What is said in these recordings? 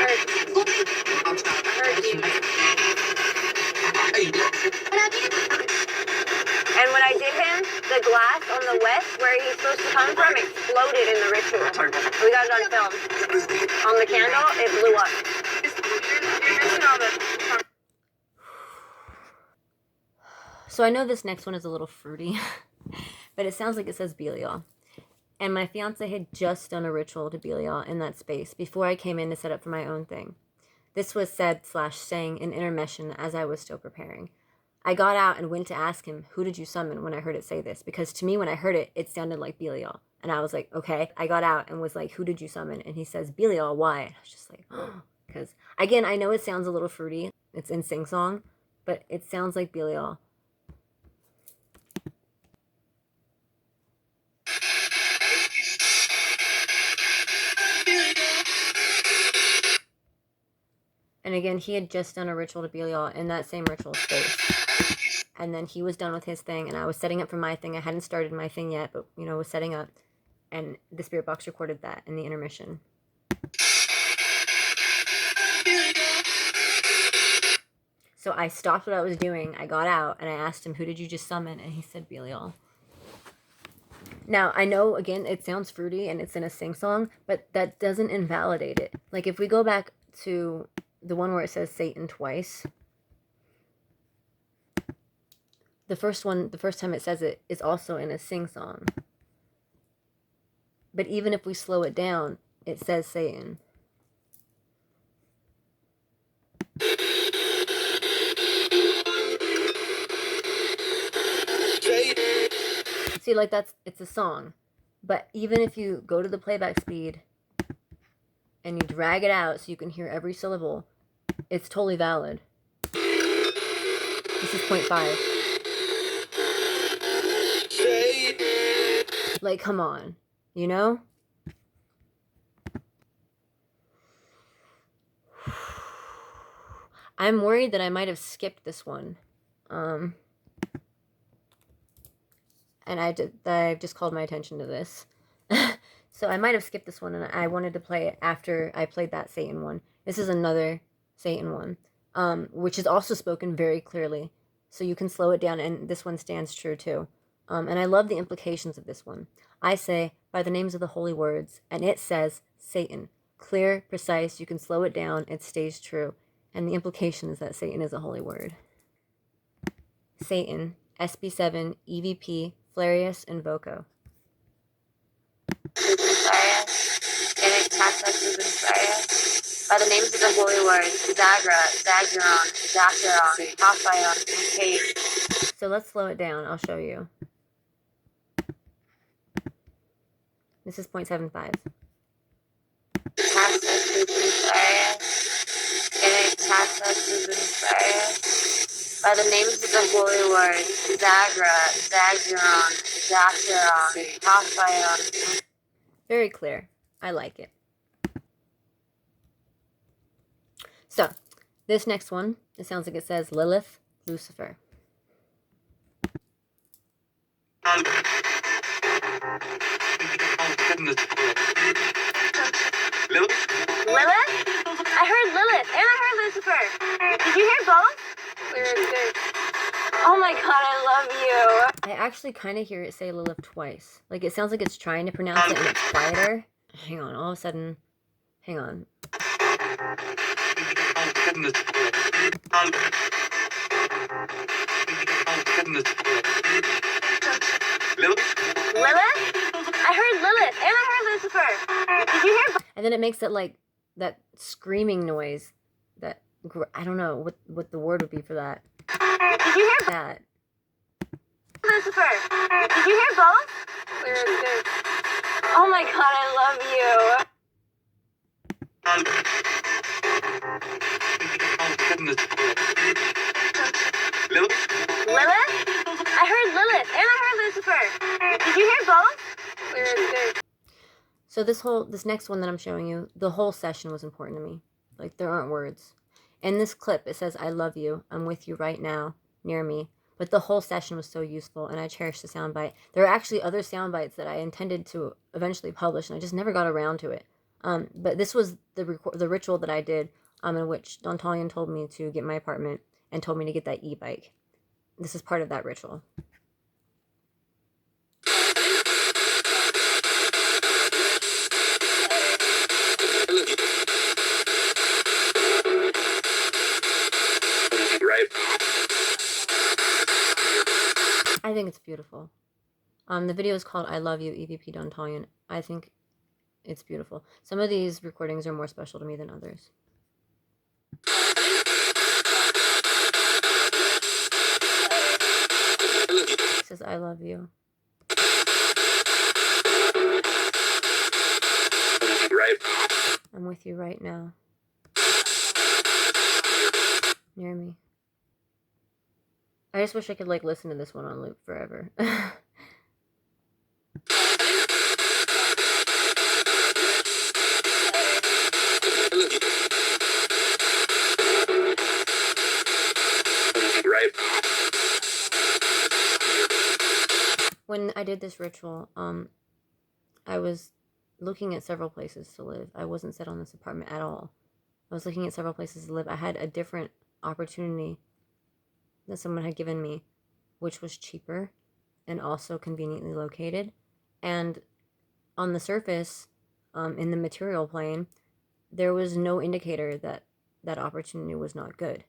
heard you. And when I did him, the glass on the west where he's supposed to come from exploded in the ritual. We got it on film. On the candle, it blew up. You're missing all the... So I know this next one is a little fruity, but it sounds like it says Belial. And my fiance had just done a ritual to Belial in that space before I came in to set up for my own thing. This was said/sang in intermission as I was still preparing. I got out and went to ask him, who did you summon, when I heard it say this? Because to me, when I heard it, it sounded like Belial. And I was like, okay. I got out and was like, who did you summon? And he says, Belial, why? And I was just like, oh. Because, again, I know it sounds a little fruity. It's in sing-song, but it sounds like Belial. And again, he had just done a ritual to Belial in that same ritual space. And then he was done with his thing, and I was setting up for my thing. I hadn't started my thing yet, but, was setting up. And the spirit box recorded that in the intermission. So I stopped what I was doing. I got out, and I asked him, who did you just summon? And he said, Belial. Now, I know, again, it sounds fruity, and it's in a sing-song, but that doesn't invalidate it. Like, if we go back to the one where it says Satan twice, the first time it says it is also in a sing-song. But even if we slow it down, it says Satan. See, like, it's a song. But even if you go to the playback speed and you drag it out so you can hear every syllable, it's totally valid. This is 0.5. Like, come on. You know? I'm worried that I might have skipped this one. And I've just called my attention to this. So I might have skipped this one, and I wanted to play it after I played that Satan one. This is another Satan one, which is also spoken very clearly. So you can slow it down, and this one stands true too. And I love the implications of this one. I say, by the names of the holy words, and it says, Satan. Clear, precise, you can slow it down, it stays true. And the implication is that Satan is a holy word. Satan, SB7, EVP, Flarius, and Voco. By the names of the holy words, Zagra, Zaguron, Zacharon, Hophion, and Kate. So let's slow it down. I'll show you. This is 0.75. By the names of the holy words, Zagra, Zaguron, Zacharon, Hophion. Very clear. I like it. So, this next one, it sounds like it says Lilith, Lucifer. Lilith? I heard Lilith, and I heard Lucifer. Did you hear both? Oh my god, I love you. I actually kind of hear it say Lilith twice. Like, it sounds like it's trying to pronounce it, and it's quieter. Hang on, all of a sudden, hang on. Lilith? I heard Lilith, and I heard Lucifer. Did you hear? And then it makes it like that screaming noise. That, I don't know what the word would be for that. Did you hear that? Lucifer. Did you hear both? Oh my god, I love you. Lilith? I heard Lilith, and I heard Lucifer. Did you hear both? So this next one that I'm showing you, the whole session was important to me. Like, there aren't words. In this clip, it says, I love you. I'm with you right now, near me. But the whole session was so useful, and I cherished the soundbite. There are actually other soundbites that I intended to eventually publish, and I just never got around to it. But this was the ritual that I did, in which Don Talion told me to get my apartment and told me to get that e-bike. This is part of that ritual. Right. I think it's beautiful. The video is called I Love You, EVP Don Talion. I think it's beautiful. Some of these recordings are more special to me than others. It says I love you. Right. I'm with you right now. Near me. I just wish I could like listen to this one on loop forever. Right. When I did this ritual, I was looking at several places to live. I wasn't set on this apartment at all. I was looking at several places to live. I had a different opportunity that someone had given me, which was cheaper and also conveniently located. And on the surface, in the material plane, there was no indicator that that opportunity was not good.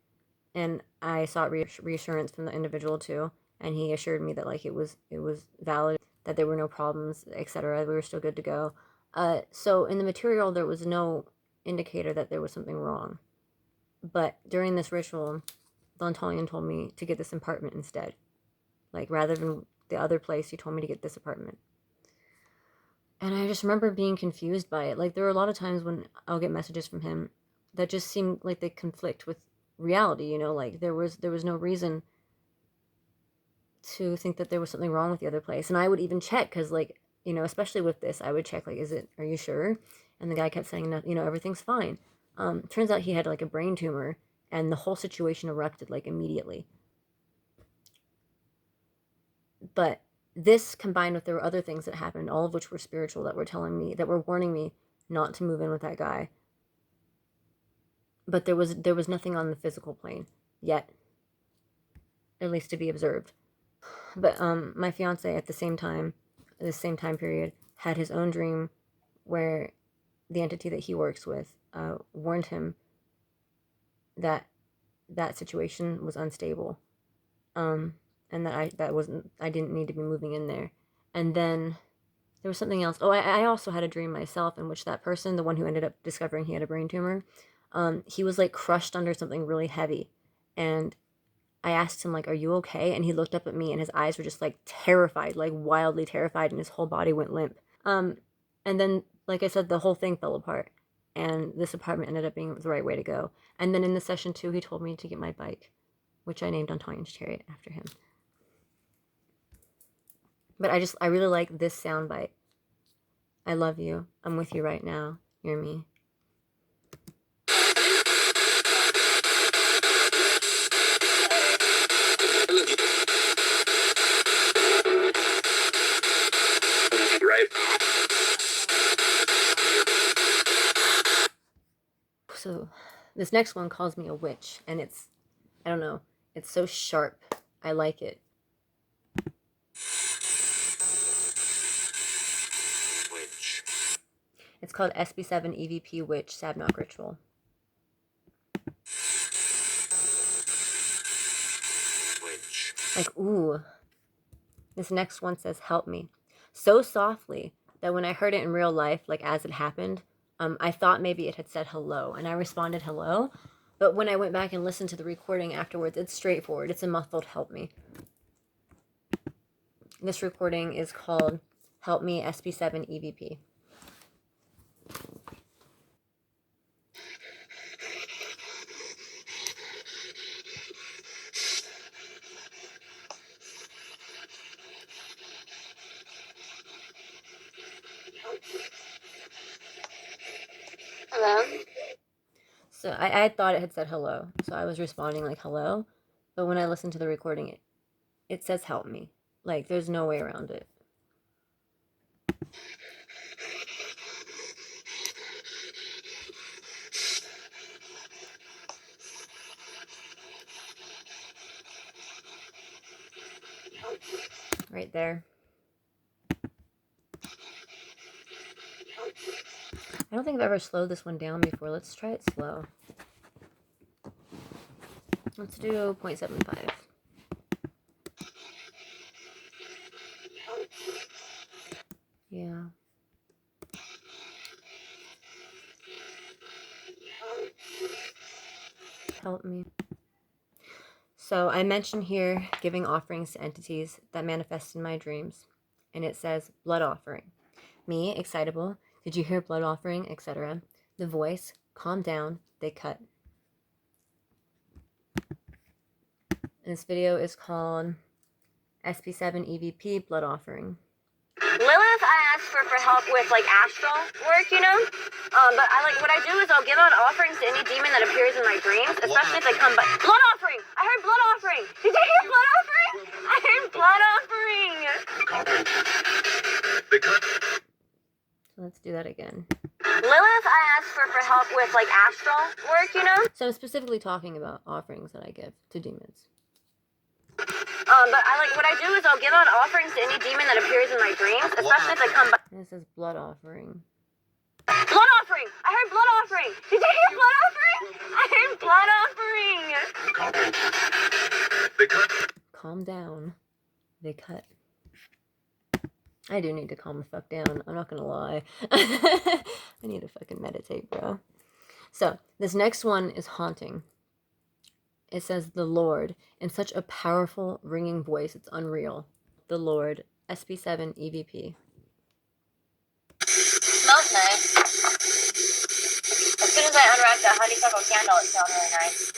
And I sought reassurance from the individual too, and he assured me that like it was valid, that there were no problems, etc. We were still good to go. So in the material, there was no indicator that there was something wrong. But during this ritual, Don Talion told me to get this apartment instead. Like rather than the other place, he told me to get this apartment. And I just remember being confused by it. Like there were a lot of times when I'll get messages from him that just seem like they conflict with reality, you know, like there was no reason to think that there was something wrong with the other place. And I would even check because like, you know, especially with this, I would check like, are you sure? And the guy kept saying, no, you know, everything's fine. Turns out he had like a brain tumor and the whole situation erupted like immediately. But this combined with there were other things that happened, all of which were spiritual, that were telling me, that were warning me not to move in with that guy. But there was nothing on the physical plane yet, at least to be observed. But my fiance at the same time period, had his own dream where the entity that he works with warned him that that situation was unstable, and that I didn't need to be moving in there. And then there was something else. Oh, I also had a dream myself in which that person, the one who ended up discovering he had a brain tumor, he was like crushed under something really heavy, and I asked him like, "Are you okay?" And he looked up at me, and his eyes were just like terrified, like wildly terrified, and his whole body went limp. And then, like I said, the whole thing fell apart, and this apartment ended up being the right way to go. And then in the session 2, he told me to get my bike, which I named Antonion's Chariot after him. But I really like this soundbite. I love you. I'm with you right now. You're me. Right. So this next one calls me a witch, and it's, I don't know, it's so sharp. I like it. Witch. It's called SB7 EVP Witch Sabnock Ritual. Witch. Like, ooh. This next one says, help me. So softly that when I heard it in real life, like as it happened, I thought maybe it had said hello, and I responded hello. But when I went back and listened to the recording afterwards, it's straightforward. It's a muffled help me. This recording is called Help Me SB7 EVP. Hello? So I thought it had said hello, so I was responding like hello. But when I listened to the recording, it says help me. Like, there's no way around it. right there. I don't think I've ever slowed this one down before. Let's try it slow. Let's do 0.75. Yeah. Help me. So I mentioned here giving offerings to entities that manifest in my dreams. And it says blood offering. Me, excitable. Did you hear blood offering, etc.? The voice, calm down, they cut. And this video is called SP7 EVP blood offering. Lilith, I asked for help with like astral work, you know. But what I do is I'll give out offerings to any demon that appears in my dreams, especially if they come by. Blood offering! I heard blood offering! Did you hear blood offering? I heard blood offering! So let's do that again. Lilith, I asked for help with like astral work, you know. So I'm specifically talking about offerings that I give to demons. But what I do is I'll give out offerings to any demon that appears in my dreams, especially if they come by. And it says blood offering. Blood offering! I heard blood offering! Did you hear blood offering? I heard blood offering! Calm down. They cut. I do need to calm the fuck down. I'm not gonna lie. I need to fucking meditate, bro. So, this next one is haunting. It says the Lord in such a powerful, ringing voice. It's unreal. The Lord, SP7 EVP. Smells nice. As soon as I unwrap the honeysuckle candle, it smells really nice.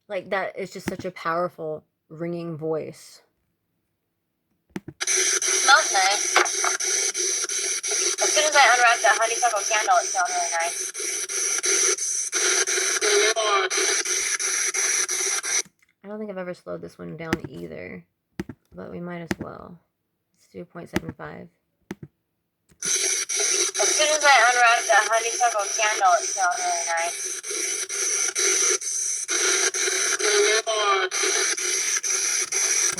Like, that is just such a powerful, ringing voice. Smells nice. As soon as I unwrap the honeysuckle candle, it smells really nice. I don't think I've ever slowed this one down either, but we might as well. Let's do 0.75. As soon as I unwrap the honeysuckle candle, it smells really nice.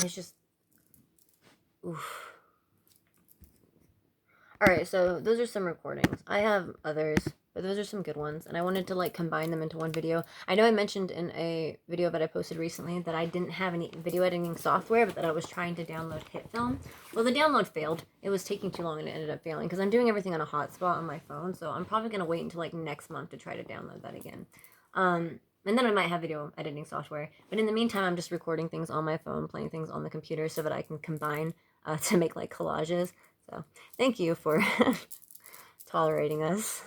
It's just, oof. Alright, so those are some recordings. I have others, but those are some good ones, and I wanted to combine them into one video. I know I mentioned in a video that I posted recently that I didn't have any video editing software, but that I was trying to download HitFilm. Well, the download failed. It was taking too long and it ended up failing, because I'm doing everything on a hotspot on my phone, so I'm probably going to wait until next month to try to download that again. And then I might have video editing software. But in the meantime, I'm just recording things on my phone, playing things on the computer so that I can combine to make collages. So thank you for tolerating us.